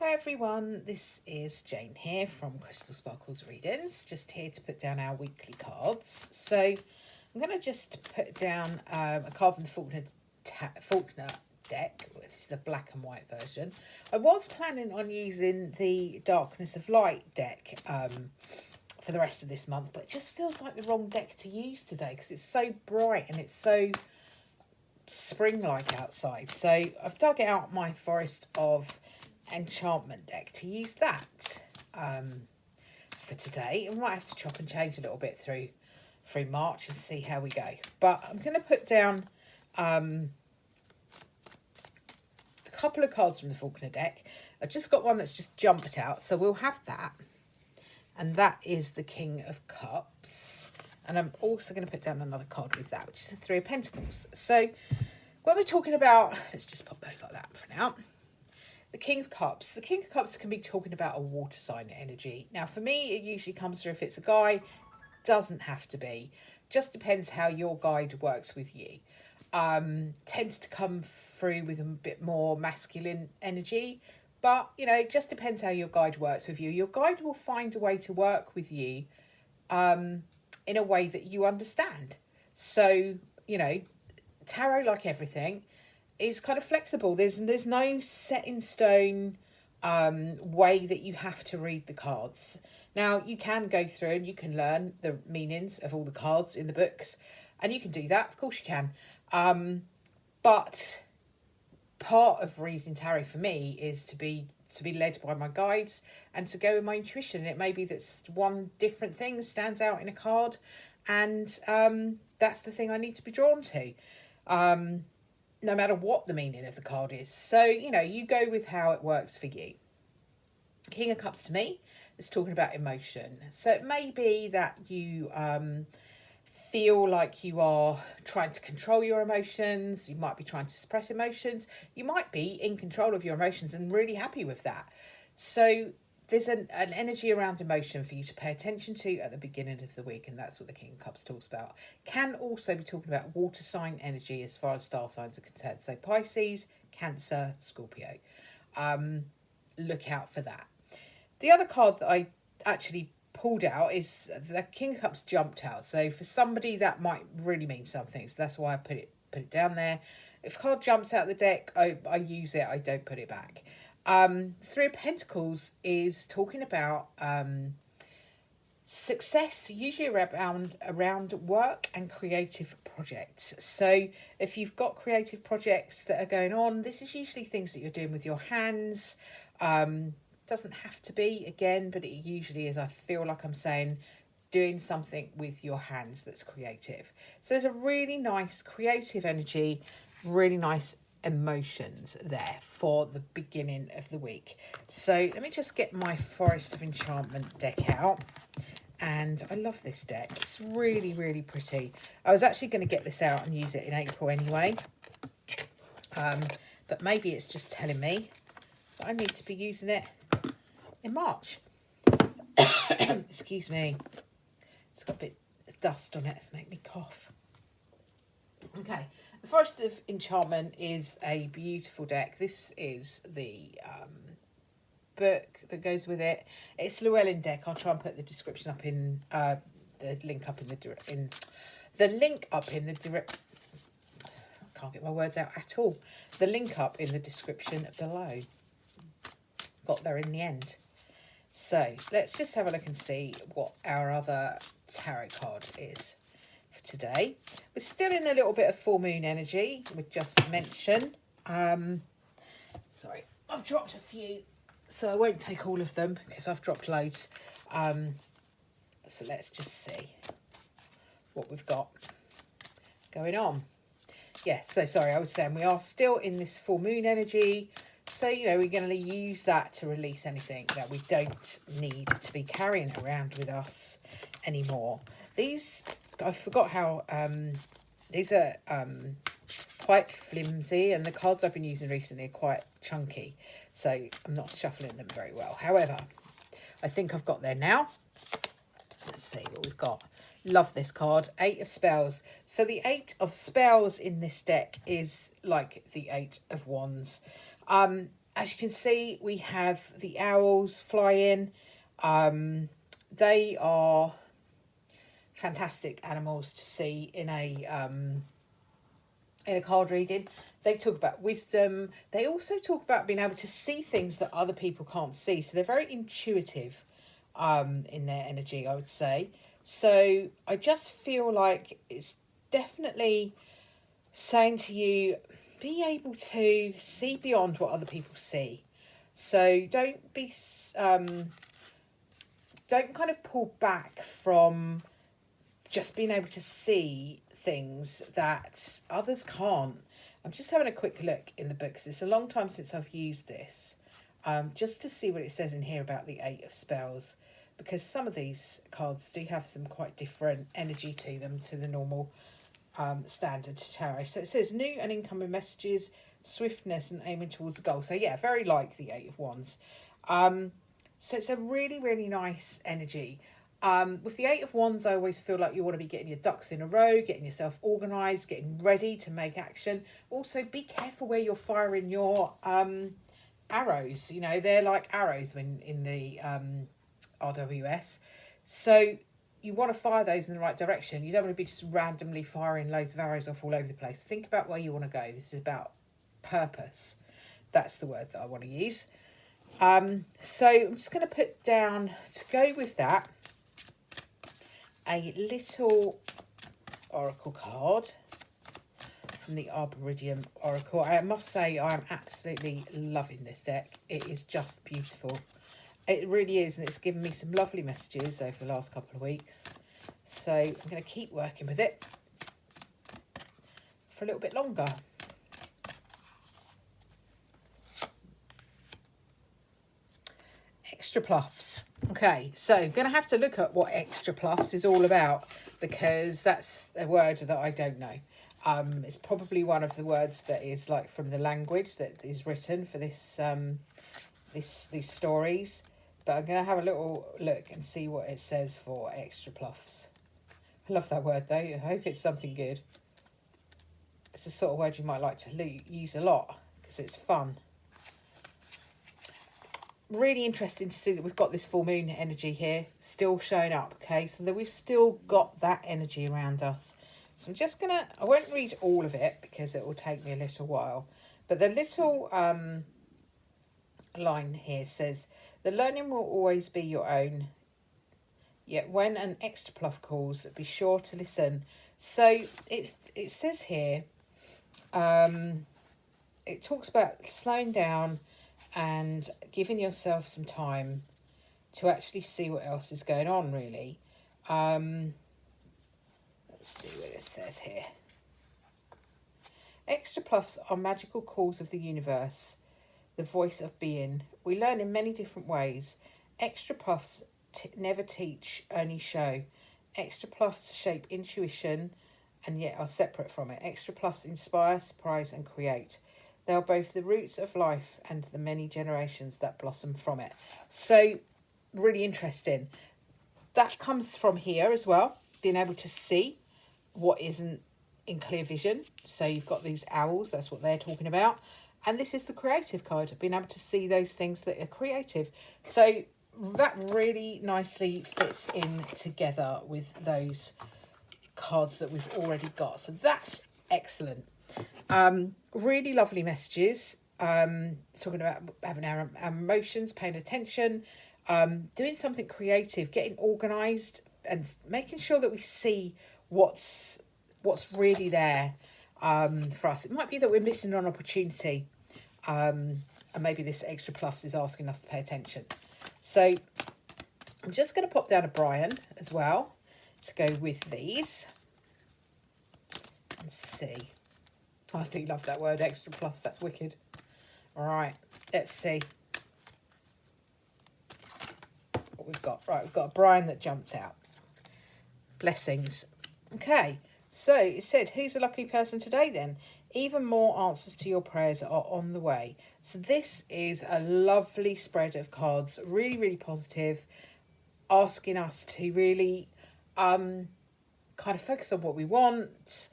Hi everyone, this is Jane here from Crystal Sparkles Readings, just here to put down our weekly cards. So I'm going to just put down a card from the Faulkner deck. This is the black and white version. I was planning on using the Darkness of Light deck for the rest of this month, but it just feels like the wrong deck to use today because it's so bright and it's so spring-like outside. So I've dug out my Forest of Enchantment deck to use that for today. I might have to chop and change a little bit through March and see how we go. But I'm going to put down a couple of cards from the Faulkner deck. I've just got one that's just jumped out, so we'll have that. And that is the King of Cups. And I'm also going to put down another card with that, which is the Three of Pentacles. So when we're talking about, let's just pop those like that for now. The King of Cups. The King of Cups can be talking about a water sign energy. Now, for me, it usually comes through if it's a guy. Doesn't have to be. Just depends how your guide works with you. Tends to come through with a bit more masculine energy. But, you know, it just depends how your guide works with you. Your guide will find a way to work with you in a way that you understand. So, you know, tarot, like everything, is kind of flexible. There's no set in stone way that you have to read the cards. Now, you can go through and you can learn the meanings of all the cards in the books, and you can do that. Of course you can. But part of reading tarot for me is to be led by my guides and to go with my intuition. It may be that one different thing stands out in a card, and that's the thing I need to be drawn to. No matter what the meaning of the card is. So, you know, you go with how it works for you. King of Cups to me is talking about emotion. So it may be that you feel like you are trying to control your emotions. You might be trying to suppress emotions. You might be in control of your emotions and really happy with that. So there's an energy around emotion for you to pay attention to at the beginning of the week, and that's what the King of Cups talks about. Can also be talking about water sign energy as far as star signs are concerned. So Pisces, Cancer, Scorpio. Look out for that. The other card that I actually pulled out is the King of Cups jumped out. So for somebody that might really mean something. So that's why I put it down there. If a card jumps out the deck, I use it. I don't put it back. Three of Pentacles is talking about success, usually around work and creative projects. So if you've got creative projects that are going on, this is usually things that you're doing with your hands. Doesn't have to be, again, but it usually is. I feel like I'm saying doing something with your hands that's creative. So there's a really nice creative energy, really nice emotions there for the beginning of the week. So let me just get my Forest of Enchantment deck out. And I love this deck. It's really, really pretty. I was actually going to get this out and use it in April anyway. But maybe it's just telling me that I need to be using it in March. Excuse me. It's got a bit of dust on it to make me cough. Okay. The Forest of Enchantment is a beautiful deck. This is the book that goes with it. It's Llewellyn deck. I'll try and put the description up in the link up in the I can't get my words out at all. The link up in the description below. Got there in the end. So let's just have a look and see what our other tarot card is for today. We're still in a little bit of full moon energy, we just mentioned. Sorry, I've dropped a few, so I won't take all of them because I've dropped loads. So let's just see what we've got going on. Yes, so sorry, I was saying we are still in this full moon energy. So, you know, we're going to use that to release anything that we don't need to be carrying around with us anymore. These, I forgot how, these are quite flimsy, and the cards I've been using recently are quite chunky. So I'm not shuffling them very well. However, I think I've got there now. Let's see what we've got. Love this card. 8 of Spells. So the 8 of Spells in this deck is like the 8 of Wands. And as you can see, we have the owls fly in. They are fantastic animals to see in a card reading. They talk about wisdom. They also talk about being able to see things that other people can't see. So they're very intuitive in their energy, I would say. So I just feel like it's definitely saying to you, be able to see beyond what other people see. So don't kind of pull back from just being able to see things that others can't. I'm just having a quick look in the book because it's a long time since I've used this, just to see what it says in here about the 8 of Spells, because some of these cards do have some quite different energy to them to the normal standard tarot. So it says new and incoming messages, swiftness and aiming towards a goal. So yeah, very like the 8 of Wands. So it's a really, really nice energy. With the 8 of Wands, I always feel like you want to be getting your ducks in a row, getting yourself organised, getting ready to make action. Also, be careful where you're firing your arrows. You know, they're like arrows when in the RWS. So you want to fire those in the right direction. You don't want to be just randomly firing loads of arrows off all over the place. Think about where you want to go. This is about purpose. That's the word that I want to use. So I'm just going to put down, to go with that, a little oracle card from the Arboretum Oracle. I must say I am absolutely loving this deck. It is just beautiful. It really is, and it's given me some lovely messages over the last couple of weeks. So I'm going to keep working with it for a little bit longer. Extra Pluffs. Okay, so I'm going to have to look at what Extra Pluffs is all about, because that's a word that I don't know. It's probably one of the words that is like from the language that is written for this these stories. But I'm going to have a little look and see what it says for Extra Pluffs. I love that word though. I hope it's something good. It's the sort of word you might like to use a lot because it's fun. Really interesting to see that we've got this full moon energy here still showing up. Okay, so that we've still got that energy around us. So I'm just gonna, I won't read all of it because it will take me a little while, but the little line here says, the learning will always be your own, yet when an extra pluff calls, be sure to listen. So it says here, it talks about slowing down and giving yourself some time to actually see what else is going on, really. Let's see what it says here. Extra pluffs are magical calls of the universe, the voice of being. We learn in many different ways. Extra pluffs never teach, only show. Extra pluffs shape intuition and yet are separate from it. Extra pluffs inspire, surprise and create. They are both the roots of life and the many generations that blossom from it. So really interesting. That comes from here as well, being able to see what isn't in clear vision. So you've got these owls, that's what they're talking about. And this is the creative card, being able to see those things that are creative. So that really nicely fits in together with those cards that we've already got. So that's excellent. Really lovely messages. Talking about having our emotions, paying attention, doing something creative, getting organised and making sure that we see what's really there for us. It might be that we're missing an opportunity, and maybe this extra pluffs is asking us to pay attention. So I'm just going to pop down a Brian as well to go with these and see. I do love that word, extra pluffs. That's wicked. All right, let's see what we've got. Right, we've got a Brian that jumped out. Blessings. Okay, so it said, who's a lucky person today then? Even more answers to your prayers are on the way. So this is a lovely spread of cards, really, really positive, asking us to really kind of focus on what we want,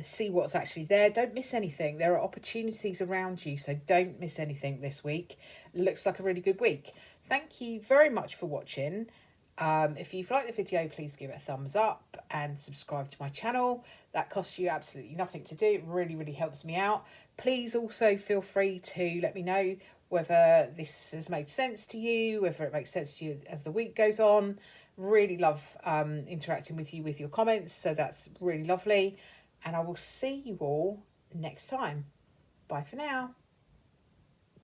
see what's actually there. Don't miss anything. There are opportunities around you, so don't miss anything this week. Looks like a really good week. Thank you very much for watching. If you've liked the video, please give it a thumbs up and subscribe to my channel. That costs you absolutely nothing to do. It really, really helps me out. Please also feel free to let me know whether this has made sense to you, whether it makes sense to you as the week goes on. Really love interacting with you with your comments, so that's really lovely. And I will see you all next time. Bye for now.